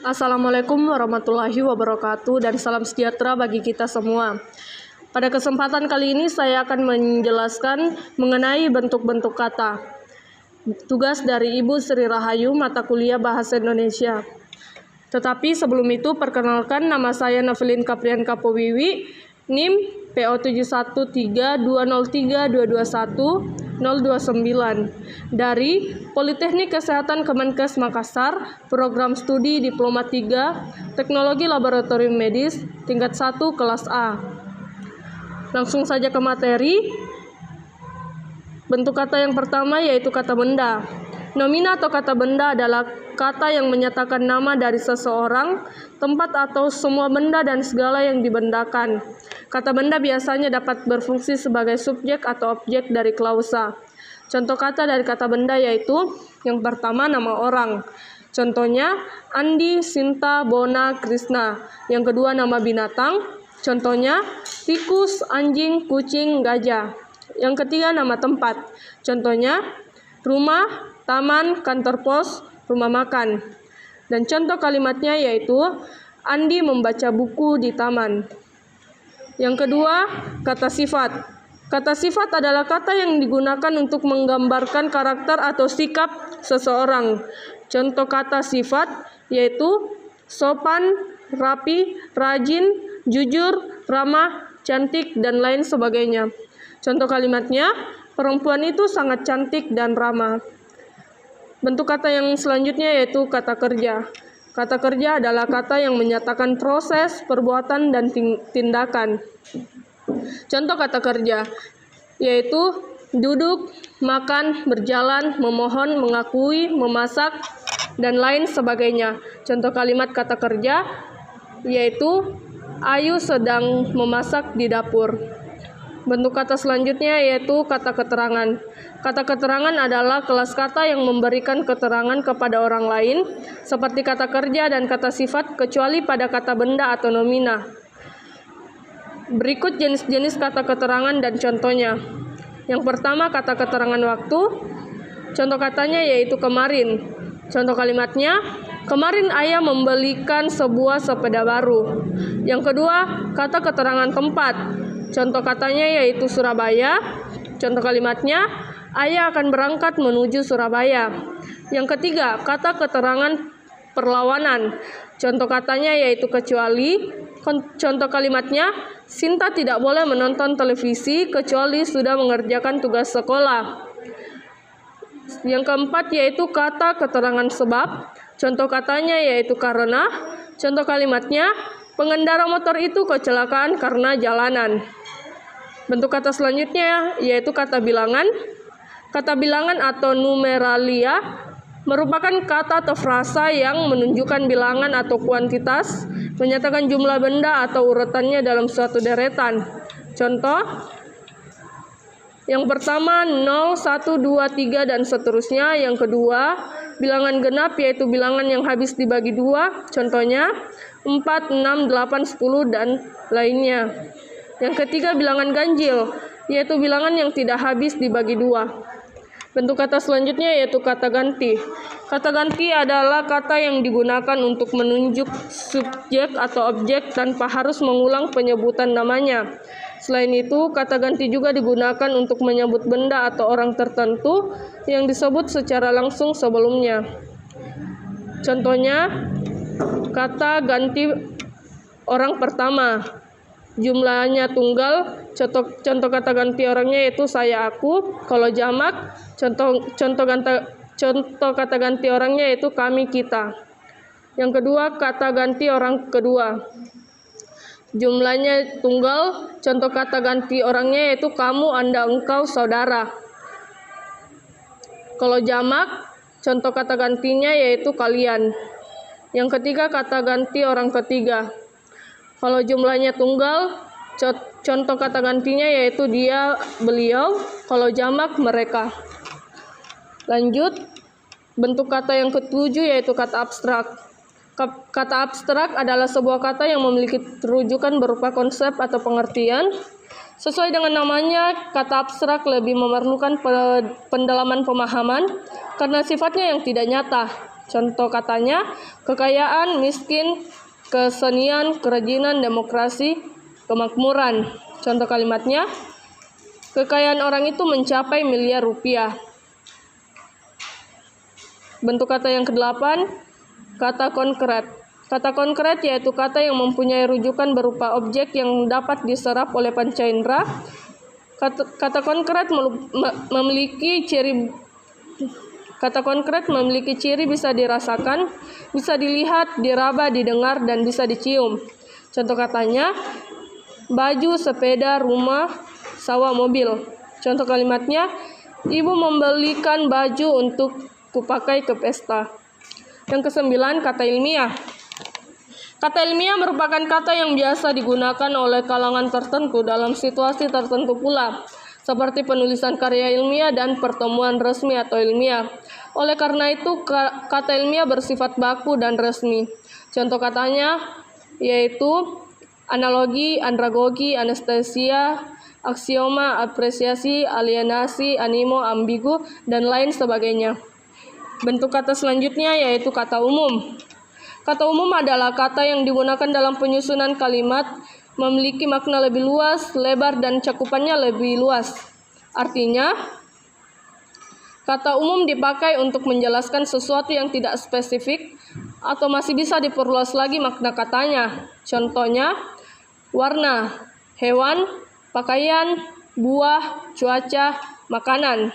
Assalamualaikum warahmatullahi wabarakatuh dan salam sejahtera bagi kita semua. Pada kesempatan kali ini saya akan menjelaskan mengenai bentuk-bentuk kata. Tugas dari Ibu Sri Rahayu, mata kuliah Bahasa Indonesia. Tetapi sebelum itu perkenalkan, nama saya Novelin Kaprian Kapowiwi, NIM PO 713203221029 dari Politeknik Kesehatan Kemenkes Makassar, Program Studi Diploma 3, Teknologi Laboratorium Medis, tingkat 1 kelas A. Langsung saja ke materi. Bentuk kata yang pertama yaitu kata benda. Nomina atau kata benda adalah kata yang menyatakan nama dari seseorang, tempat atau semua benda dan segala yang dibendakan. Kata benda biasanya dapat berfungsi sebagai subjek atau objek dari klausa. Contoh kata dari kata benda yaitu yang pertama nama orang. Contohnya Andi, Sinta, Bona, Krisna. Yang kedua nama binatang. Contohnya tikus, anjing, kucing, gajah. Yang ketiga nama tempat. Contohnya rumah, taman, kantor pos, rumah makan. Dan contoh kalimatnya yaitu Andi membaca buku di taman. Yang kedua, kata sifat. Kata sifat adalah kata yang digunakan untuk menggambarkan karakter atau sikap seseorang. Contoh kata sifat yaitu sopan, rapi, rajin, jujur, ramah, cantik, dan lain sebagainya. Contoh kalimatnya, perempuan itu sangat cantik dan ramah. Bentuk kata yang selanjutnya yaitu kata kerja. Kata kerja adalah kata yang menyatakan proses, perbuatan, dan tindakan. Contoh kata kerja yaitu duduk, makan, berjalan, memohon, mengakui, memasak, dan lain sebagainya. Contoh kalimat kata kerja yaitu Ayu sedang memasak di dapur. Bentuk kata selanjutnya yaitu kata keterangan. Kata keterangan adalah kelas kata yang memberikan keterangan kepada orang lain, seperti kata kerja dan kata sifat, kecuali pada kata benda atau nomina. Berikut jenis-jenis kata keterangan dan contohnya. Yang pertama, kata keterangan waktu. Contoh katanya yaitu kemarin. Contoh kalimatnya, kemarin ayah membelikan sebuah sepeda baru. Yang kedua, kata keterangan tempat. Contoh katanya yaitu Surabaya. Contoh kalimatnya, ayah akan berangkat menuju Surabaya. Yang ketiga, kata keterangan perlawanan. Contoh katanya yaitu kecuali. Contoh kalimatnya, Sinta tidak boleh menonton televisi kecuali sudah mengerjakan tugas sekolah. Yang keempat yaitu kata keterangan sebab. Contoh katanya yaitu karena. Contoh kalimatnya, pengendara motor itu kecelakaan karena jalanan. Bentuk kata selanjutnya yaitu kata bilangan. Kata bilangan atau numeralia merupakan kata atau frasa yang menunjukkan bilangan atau kuantitas, menyatakan jumlah benda atau urutannya dalam suatu deretan. Contoh, yang pertama 0, 1, 2, 3, dan seterusnya. Yang kedua, bilangan genap yaitu bilangan yang habis dibagi 2. Contohnya 4, 6, 8, 10, dan lainnya. Yang ketiga, bilangan ganjil yaitu bilangan yang tidak habis dibagi 2. Bentuk kata selanjutnya yaitu kata ganti. Kata ganti adalah kata yang digunakan untuk menunjuk subjek atau objek tanpa harus mengulang penyebutan namanya. Selain itu, kata ganti juga digunakan untuk menyebut benda atau orang tertentu yang disebut secara langsung sebelumnya. Contohnya, kata ganti orang pertama, jumlahnya tunggal. Contoh kata ganti orangnya yaitu saya, aku. Kalau jamak, contoh kata ganti orangnya yaitu kami, kita. Yang kedua, kata ganti orang kedua, jumlahnya tunggal. Contoh kata ganti orangnya yaitu kamu, anda, engkau, saudara. Kalau jamak, contoh kata gantinya yaitu kalian. Yang ketiga, kata ganti orang ketiga. Kalau jumlahnya tunggal, contoh kata gantinya yaitu dia, beliau. Kalau jamak, mereka. Lanjut, bentuk kata yang ketujuh yaitu kata abstrak. Kata abstrak adalah sebuah kata yang memiliki rujukan berupa konsep atau pengertian. Sesuai dengan namanya, kata abstrak lebih memerlukan pendalaman pemahaman karena sifatnya yang tidak nyata. Contoh katanya, kekayaan, miskin, kesenian, kerajinan, demokrasi, kemakmuran. Contoh kalimatnya, kekayaan orang itu mencapai miliar rupiah. Bentuk kata yang ke-8, kata konkret. Kata konkret yaitu kata yang mempunyai rujukan berupa objek yang dapat diserap oleh panca indera. Kata konkret memiliki ciri bisa dirasakan, bisa dilihat, diraba, didengar, dan bisa dicium. Contoh katanya, baju, sepeda, rumah, sawah, mobil. Contoh kalimatnya, ibu membelikan baju untuk kupakai ke pesta. Yang ke-9, kata ilmiah. Kata ilmiah merupakan kata yang biasa digunakan oleh kalangan tertentu dalam situasi tertentu pula, seperti penulisan karya ilmiah dan pertemuan resmi atau ilmiah. Oleh karena itu, kata ilmiah bersifat baku dan resmi. Contoh katanya yaitu analogi, andragogi, anestesia, aksioma, apresiasi, alienasi, animo, ambigu, dan lain sebagainya. Bentuk kata selanjutnya yaitu kata umum. Kata umum adalah kata yang digunakan dalam penyusunan kalimat, memiliki makna lebih luas, lebar, dan cakupannya lebih luas. Artinya, kata umum dipakai untuk menjelaskan sesuatu yang tidak spesifik atau masih bisa diperluas lagi makna katanya. Contohnya, warna, hewan, pakaian, buah, cuaca, makanan.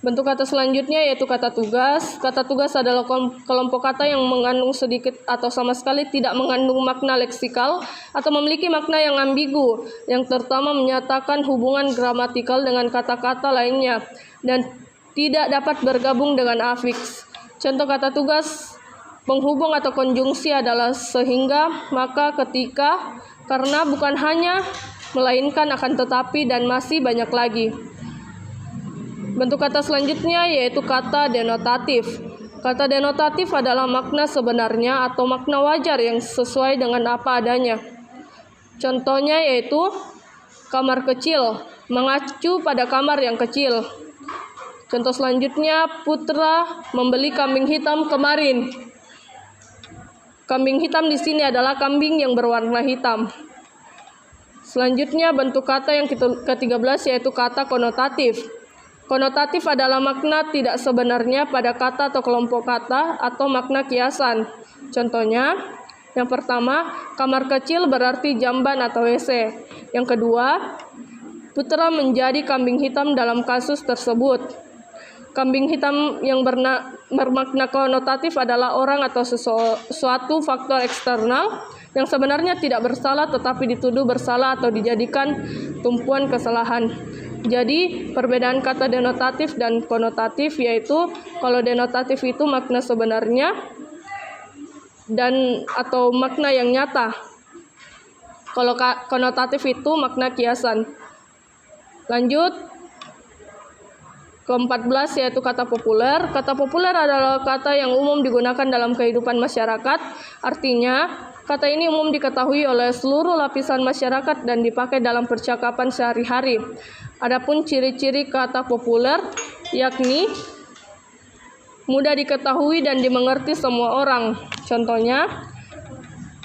Bentuk kata selanjutnya yaitu kata tugas. Kata tugas adalah kelompok kata yang mengandung sedikit atau sama sekali tidak mengandung makna leksikal atau memiliki makna yang ambigu, yang terutama menyatakan hubungan gramatikal dengan kata-kata lainnya dan tidak dapat bergabung dengan afiks. Contoh kata tugas penghubung atau konjungsi adalah sehingga, maka, ketika, karena, bukan hanya, melainkan, akan tetapi, dan masih banyak lagi. Bentuk kata selanjutnya yaitu kata denotatif. Kata denotatif adalah makna sebenarnya atau makna wajar yang sesuai dengan apa adanya. Contohnya yaitu kamar kecil, mengacu pada kamar yang kecil. Contoh selanjutnya, Putra membeli kambing hitam kemarin. Kambing hitam di sini adalah kambing yang berwarna hitam. Selanjutnya bentuk kata yang ke-13 yaitu kata konotatif. Konotatif adalah makna tidak sebenarnya pada kata atau kelompok kata atau makna kiasan. Contohnya, yang pertama, kamar kecil berarti jamban atau WC. Yang kedua, Putra menjadi kambing hitam dalam kasus tersebut. Kambing hitam yang bermakna konotatif adalah orang atau sesuatu faktor eksternal yang sebenarnya tidak bersalah tetapi dituduh bersalah atau dijadikan tumpuan kesalahan. Jadi, perbedaan kata denotatif dan konotatif yaitu kalau denotatif itu makna sebenarnya dan atau makna yang nyata. Kalau konotatif itu makna kiasan. Lanjut, ke-14 yaitu kata populer. Kata populer adalah kata yang umum digunakan dalam kehidupan masyarakat. Artinya, kata ini umum diketahui oleh seluruh lapisan masyarakat dan dipakai dalam percakapan sehari-hari. Adapun ciri-ciri kata populer yakni mudah diketahui dan dimengerti semua orang. Contohnya,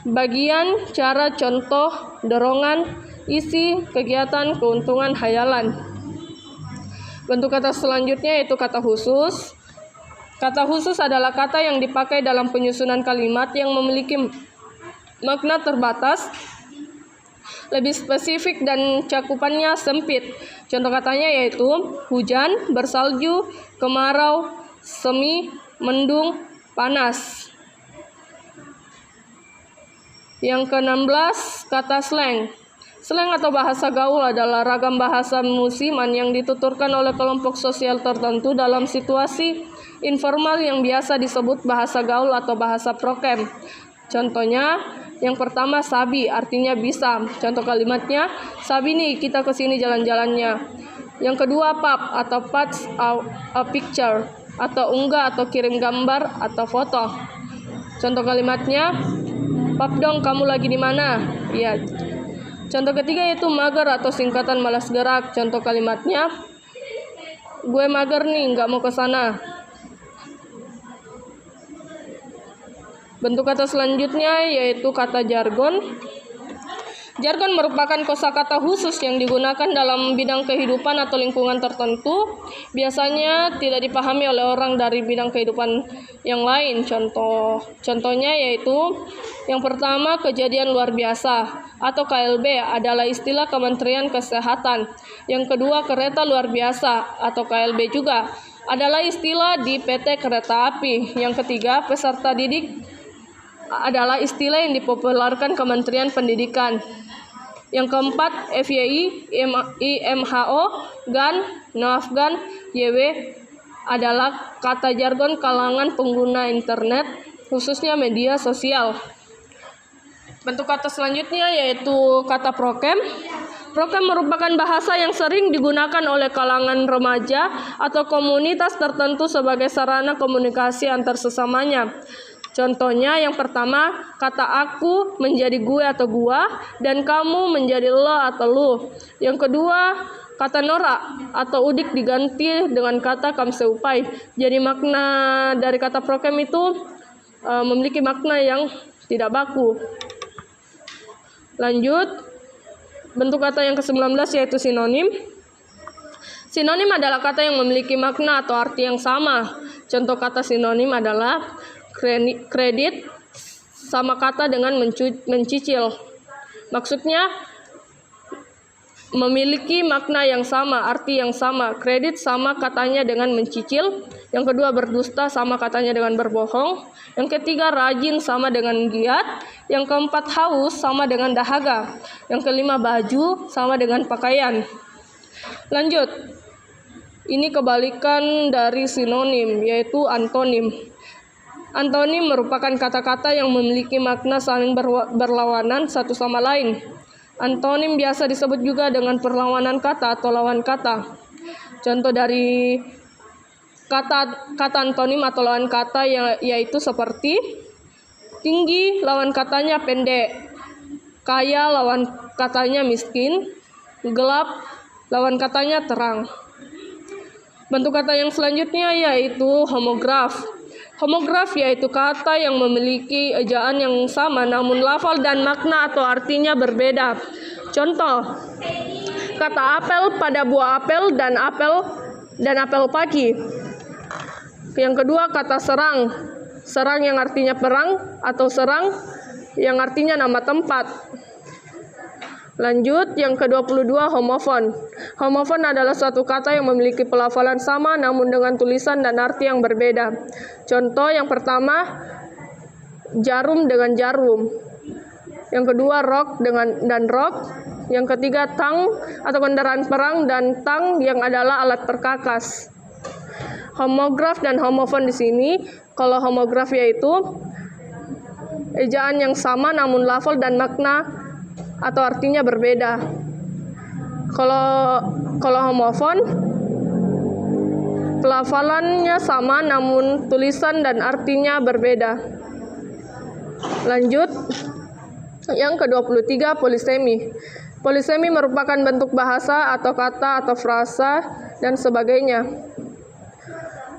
bagian, cara, contoh, dorongan, isi, kegiatan, keuntungan, hayalan. Bentuk kata selanjutnya yaitu kata khusus. Kata khusus adalah kata yang dipakai dalam penyusunan kalimat yang memiliki makna terbatas, lebih spesifik dan cakupannya sempit. Contoh katanya yaitu hujan, bersalju, kemarau, semi, mendung, panas. Yang ke-16, kata slang. Slang atau bahasa gaul adalah ragam bahasa musiman yang dituturkan oleh kelompok sosial tertentu dalam situasi informal yang biasa disebut bahasa gaul atau bahasa prokem. Contohnya, yang pertama sabi, artinya bisa. Contoh kalimatnya, sabi nih kita kesini jalan-jalannya. Yang kedua pap atau pass a picture, atau unggah atau kirim gambar atau foto. Contoh kalimatnya, pap dong kamu lagi di mana? Ya. Contoh ketiga yaitu mager atau singkatan malas gerak. Contoh kalimatnya, gue mager nih, nggak mau ke sana. Bentuk kata selanjutnya yaitu kata jargon. Jargon merupakan kosakata khusus yang digunakan dalam bidang kehidupan atau lingkungan tertentu. Biasanya tidak dipahami oleh orang dari bidang kehidupan yang lain. Contohnya yaitu yang pertama, kejadian luar biasa atau KLB adalah istilah Kementerian Kesehatan. Yang kedua, kereta luar biasa atau KLB juga adalah istilah di PT Kereta Api. Yang ketiga, peserta didik adalah istilah yang dipopulerkan Kementerian Pendidikan. Yang keempat, FYI, IMHO, GAN, NOAFGAN, YW adalah kata jargon kalangan pengguna internet, khususnya media sosial. Bentuk kata selanjutnya yaitu kata prokem. Prokem merupakan bahasa yang sering digunakan oleh kalangan remaja atau komunitas tertentu sebagai sarana komunikasi antar sesamanya. Contohnya yang pertama, kata aku menjadi gue atau gua, dan kamu menjadi lo atau lu. Yang kedua, kata norak atau udik diganti dengan kata kamseupai. Jadi makna dari kata prokem itu memiliki makna yang tidak baku. Lanjut, bentuk kata yang ke-19 yaitu sinonim. Sinonim adalah kata yang memiliki makna atau arti yang sama. Contoh kata sinonim adalah kredit sama kata dengan mencicil. Maksudnya memiliki makna yang sama, arti yang sama. Kredit sama katanya dengan mencicil. Yang kedua, berdusta sama katanya dengan berbohong. Yang ketiga, rajin sama dengan giat. Yang keempat, haus sama dengan dahaga. Yang kelima, baju sama dengan pakaian. Lanjut. Ini kebalikan dari sinonim, yaitu antonim. Antonim merupakan kata-kata yang memiliki makna saling berlawanan satu sama lain. Antonim biasa disebut juga dengan perlawanan kata atau lawan kata. Contoh dari kata antonim atau lawan kata yaitu seperti tinggi lawan katanya pendek, kaya lawan katanya miskin, gelap lawan katanya terang. Bentuk kata yang selanjutnya yaitu homograf. Homograf yaitu kata yang memiliki ejaan yang sama namun lafal dan makna atau artinya berbeda. Contoh, kata apel pada buah apel dan apel pagi. Yang kedua, kata serang. Serang yang artinya perang atau serang yang artinya nama tempat. Lanjut, yang ke-22, homofon. Homofon adalah suatu kata yang memiliki pelafalan sama namun dengan tulisan dan arti yang berbeda. Contoh yang pertama, jarum dengan jarum. Yang kedua, rok dan rok. Yang ketiga, tang atau kendaraan perang dan tang yang adalah alat perkakas. Homograf dan homofon di sini, kalau homograf yaitu ejaan yang sama namun lafal dan makna atau artinya berbeda. Kalau homofon, pelafalannya sama namun tulisan dan artinya berbeda. Lanjut, yang ke-23, polisemi. Polisemi merupakan bentuk bahasa atau kata atau frasa dan sebagainya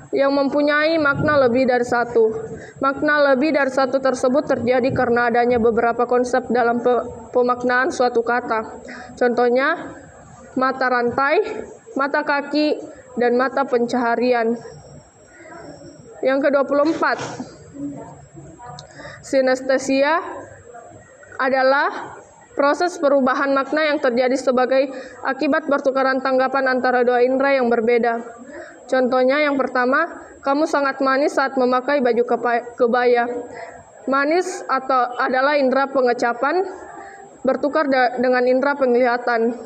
yang mempunyai makna lebih dari satu. Makna lebih dari satu tersebut terjadi karena adanya beberapa konsep dalam pemaknaan suatu kata. Contohnya, mata rantai, mata kaki, dan mata pencaharian. Yang ke-24, sinestesia adalah proses perubahan makna yang terjadi sebagai akibat pertukaran tanggapan antara dua indera yang berbeda. Contohnya yang pertama, kamu sangat manis saat memakai baju kebaya. Manis adalah indera pengecapan bertukar dengan indera penglihatan.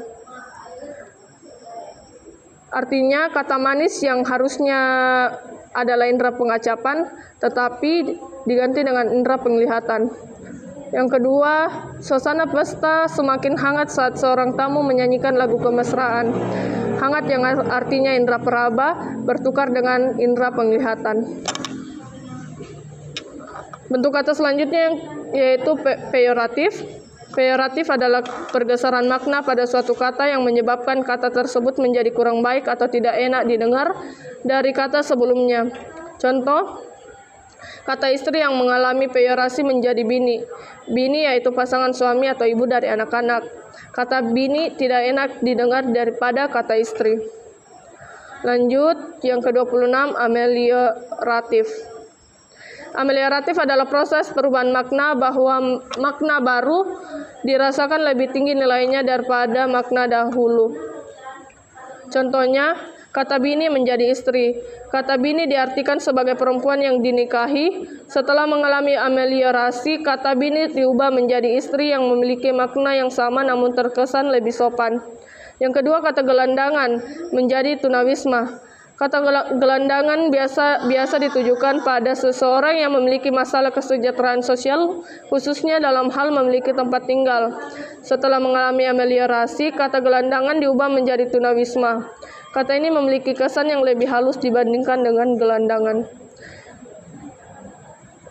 Artinya kata manis yang harusnya adalah indera pengecapan tetapi diganti dengan indera penglihatan. Yang kedua, suasana pesta semakin hangat saat seorang tamu menyanyikan lagu kemesraan. Hangat yang artinya indera peraba bertukar dengan indera penglihatan. Bentuk kata selanjutnya yaitu peyoratif. Peyoratif adalah pergeseran makna pada suatu kata yang menyebabkan kata tersebut menjadi kurang baik atau tidak enak didengar dari kata sebelumnya. Contoh, Kata istri yang mengalami peyorasi menjadi bini. Bini yaitu pasangan suami atau ibu dari anak-anak. Kata bini tidak enak didengar daripada kata istri. Lanjut, yang ke-26, amelioratif. Amelioratif adalah proses perubahan makna bahwa makna baru dirasakan lebih tinggi nilainya daripada makna dahulu. Contohnya, kata bini menjadi istri. Kata bini diartikan sebagai perempuan yang dinikahi. Setelah mengalami ameliorasi, kata bini diubah menjadi istri yang memiliki makna yang sama namun terkesan lebih sopan. Yang kedua, kata gelandangan menjadi tunawisma. Kata gelandangan biasa ditujukan pada seseorang yang memiliki masalah kesejahteraan sosial, khususnya dalam hal memiliki tempat tinggal. Setelah mengalami ameliorasi, kata gelandangan diubah menjadi tunawisma. Kata ini memiliki kesan yang lebih halus dibandingkan dengan gelandangan.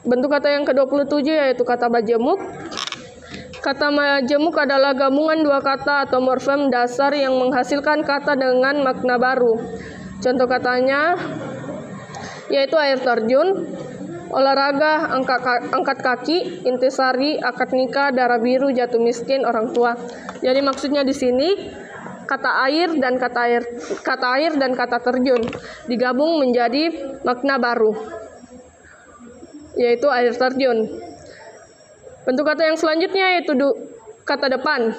Bentuk kata yang ke-27 yaitu kata majemuk. Kata majemuk adalah gabungan dua kata atau morfem dasar yang menghasilkan kata dengan makna baru. Contoh katanya yaitu air terjun, olahraga, angkat kaki, intisari, akad nikah, darah biru, jatuh miskin, orang tua. Jadi maksudnya di sini kata air dan kata terjun digabung menjadi makna baru, yaitu air terjun. Bentuk kata yang selanjutnya yaitu kata depan.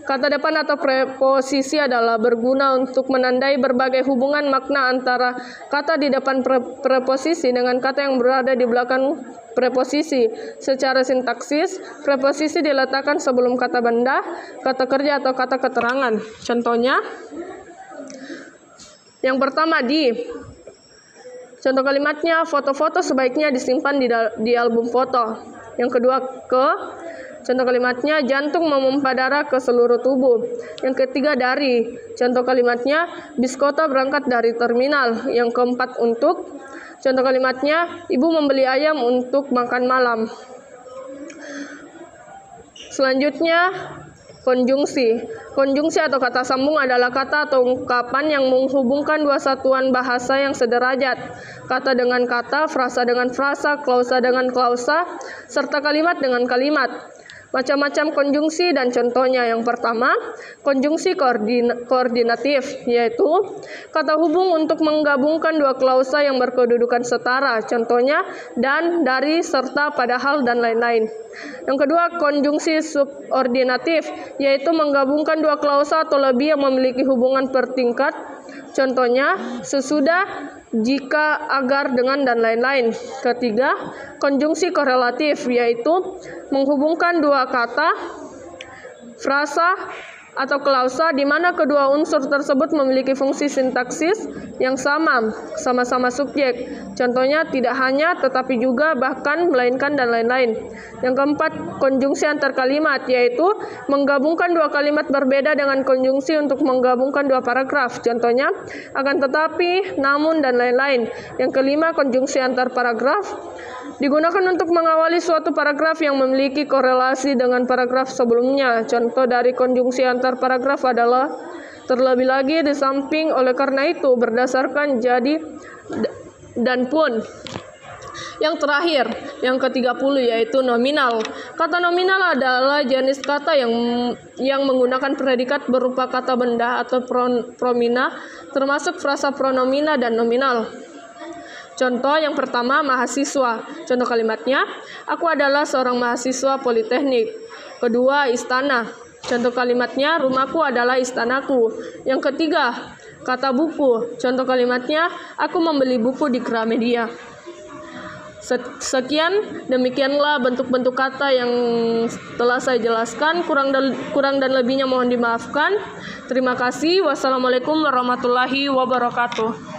Kata depan atau preposisi adalah berguna untuk menandai berbagai hubungan makna antara kata di depan preposisi dengan kata yang berada di belakang preposisi. Secara sintaksis, preposisi diletakkan sebelum kata benda, kata kerja atau kata keterangan. Contohnya, yang pertama contoh kalimatnya, foto-foto sebaiknya disimpan di album foto. Yang kedua, contoh kalimatnya, jantung memompa darah ke seluruh tubuh. Yang ketiga, dari. Contoh kalimatnya, bis kota berangkat dari terminal. Yang keempat, untuk. Contoh kalimatnya, ibu membeli ayam untuk makan malam. Selanjutnya, konjungsi. Konjungsi atau kata sambung adalah kata atau ungkapan yang menghubungkan dua satuan bahasa yang sederajat. Kata dengan kata, frasa dengan frasa, klausa dengan klausa, serta kalimat dengan kalimat. Macam-macam konjungsi dan contohnya. Yang pertama, konjungsi koordinatif, yaitu kata hubung untuk menggabungkan dua klausa yang berkedudukan setara. Contohnya, dan, dari, serta, padahal, dan lain-lain. Yang kedua, konjungsi subordinatif, yaitu menggabungkan dua klausa atau lebih yang memiliki hubungan bertingkat. Contohnya, sesudah, jika, agar, dengan, dan lain-lain. Ketiga, konjungsi korelatif, yaitu menghubungkan dua kata, frasa, atau klausa di mana kedua unsur tersebut memiliki fungsi sintaksis yang sama-sama subjek. Contohnya, tidak hanya, tetapi juga, bahkan, melainkan, dan lain-lain. Yang keempat, konjungsi antar kalimat, yaitu menggabungkan dua kalimat berbeda dengan konjungsi untuk menggabungkan dua paragraf. Contohnya, akan tetapi, namun, dan lain-lain. Yang kelima, konjungsi antar paragraf, digunakan untuk mengawali suatu paragraf yang memiliki korelasi dengan paragraf sebelumnya. Contoh dari konjungsi antar paragraf adalah terlebih lagi, di samping, oleh karena itu, berdasarkan, jadi, dan pun. Yang terakhir, yang ke-30 yaitu nominal. Kata nominal adalah jenis kata yang menggunakan predikat berupa kata benda atau promina, termasuk frasa pronomina dan nominal. Contoh yang pertama, mahasiswa. Contoh kalimatnya, aku adalah seorang mahasiswa politeknik. Kedua, istana. Contoh kalimatnya, rumahku adalah istanaku. Yang ketiga, kata buku. Contoh kalimatnya, aku membeli buku di Gramedia. Sekian, demikianlah bentuk-bentuk kata yang telah saya jelaskan. Kurang dan lebihnya mohon dimaafkan. Terima kasih. Wassalamualaikum warahmatullahi wabarakatuh.